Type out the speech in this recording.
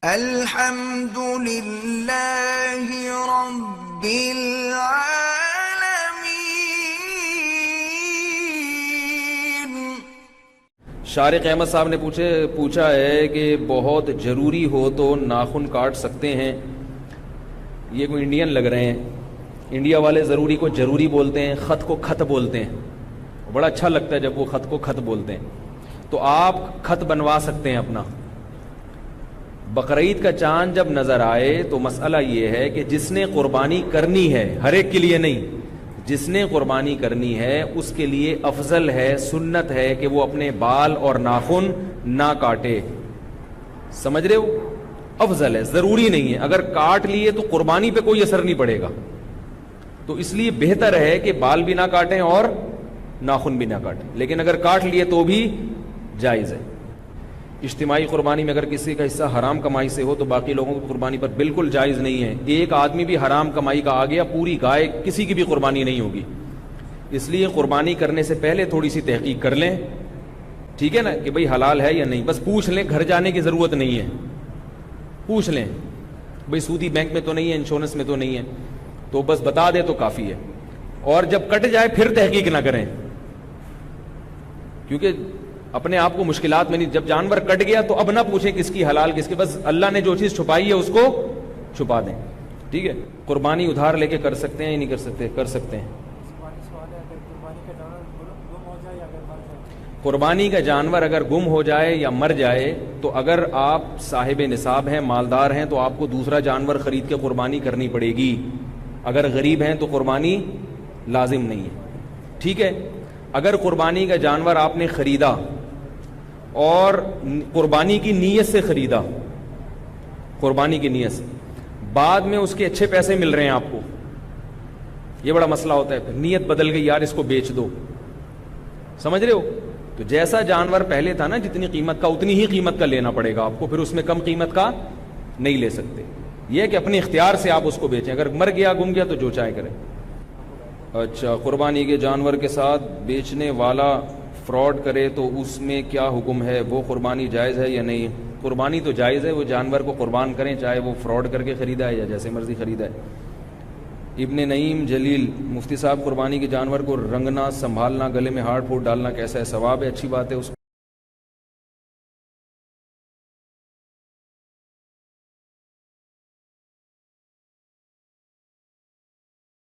الحمد للہ رب العالمین۔ شارق احمد صاحب نے پوچھا ہے کہ بہت ضروری ہو تو ناخن کاٹ سکتے ہیں؟ یہ کوئی انڈین لگ رہے ہیں، انڈیا والے ضروری کو ضروری بولتے ہیں، خط کو خط بولتے ہیں۔ بڑا اچھا لگتا ہے جب وہ خط کو خط بولتے ہیں۔ تو آپ خط بنوا سکتے ہیں اپنا۔ بقرعید کا چاند جب نظر آئے تو مسئلہ یہ ہے کہ جس نے قربانی کرنی ہے، ہر ایک کے لیے نہیں، جس نے قربانی کرنی ہے اس کے لیے افضل ہے، سنت ہے کہ وہ اپنے بال اور ناخن نہ کاٹے۔ سمجھ رہے ہو؟ افضل ہے، ضروری نہیں ہے۔ اگر کاٹ لیے تو قربانی پہ کوئی اثر نہیں پڑے گا، تو اس لیے بہتر ہے کہ بال بھی نہ کاٹیں اور ناخن بھی نہ کاٹیں، لیکن اگر کاٹ لیے تو بھی جائز ہے۔ اجتماعی قربانی میں اگر کسی کا حصہ حرام کمائی سے ہو تو باقی لوگوں کی قربانی پر بالکل جائز نہیں ہے۔ ایک آدمی بھی حرام کمائی کا آ گیا، پوری گائے کسی کی بھی قربانی نہیں ہوگی۔ اس لیے قربانی کرنے سے پہلے تھوڑی سی تحقیق کر لیں، ٹھیک ہے نا، کہ بھئی حلال ہے یا نہیں۔ بس پوچھ لیں، گھر جانے کی ضرورت نہیں ہے، پوچھ لیں بھئی سودی بینک میں تو نہیں ہے، انشورنس میں تو نہیں ہے، تو بس بتا دے تو کافی ہے۔ اور جب کٹ جائے پھر تحقیق نہ کریں، کیونکہ اپنے آپ کو مشکلات میں نہیں۔ جب جانور کٹ گیا تو اب نہ پوچھیں کس کی حلال کس کی، بس اللہ نے جو چیز چھپائی ہے اس کو چھپا دیں، ٹھیک ہے۔ قربانی ادھار لے کے کر سکتے ہیں یا نہیں کر سکتے؟ کر سکتے ہیں۔ قربانی کا جانور اگر گم ہو جائے یا مر جائے تو اگر آپ صاحب نصاب ہیں، مالدار ہیں، تو آپ کو دوسرا جانور خرید کے قربانی کرنی پڑے گی۔ اگر غریب ہیں تو قربانی لازم نہیں ہے، ٹھیک ہے۔ اگر قربانی کا جانور آپ نے خریدا اور قربانی کی نیت سے خریدا، قربانی کی نیت سے، بعد میں اس کے اچھے پیسے مل رہے ہیں آپ کو، یہ بڑا مسئلہ ہوتا ہے۔ پھر نیت بدل گئی، یار اس کو بیچ دو، سمجھ رہے ہو؟ تو جیسا جانور پہلے تھا نا، جتنی قیمت کا اتنی ہی قیمت کا لینا پڑے گا آپ کو، پھر اس میں کم قیمت کا نہیں لے سکتے۔ یہ ہے کہ اپنے اختیار سے آپ اس کو بیچیں، اگر مر گیا گم گیا تو جو چاہے کریں۔ اچھا، قربانی کے جانور کے ساتھ بیچنے والا فراڈ کرے تو اس میں کیا حکم ہے؟ وہ قربانی جائز ہے یا نہیں؟ قربانی تو جائز ہے، وہ جانور کو قربان کریں، چاہے وہ فراڈ کر کے خریدا ہے یا جیسے مرضی خریدا ہے۔ ابن نعیم جلیل، مفتی صاحب قربانی کے جانور کو رنگنا، سنبھالنا، گلے میں ہارڈ فوڈ ڈالنا کیسا ہے؟ ثواب ہے، اچھی بات ہے، اس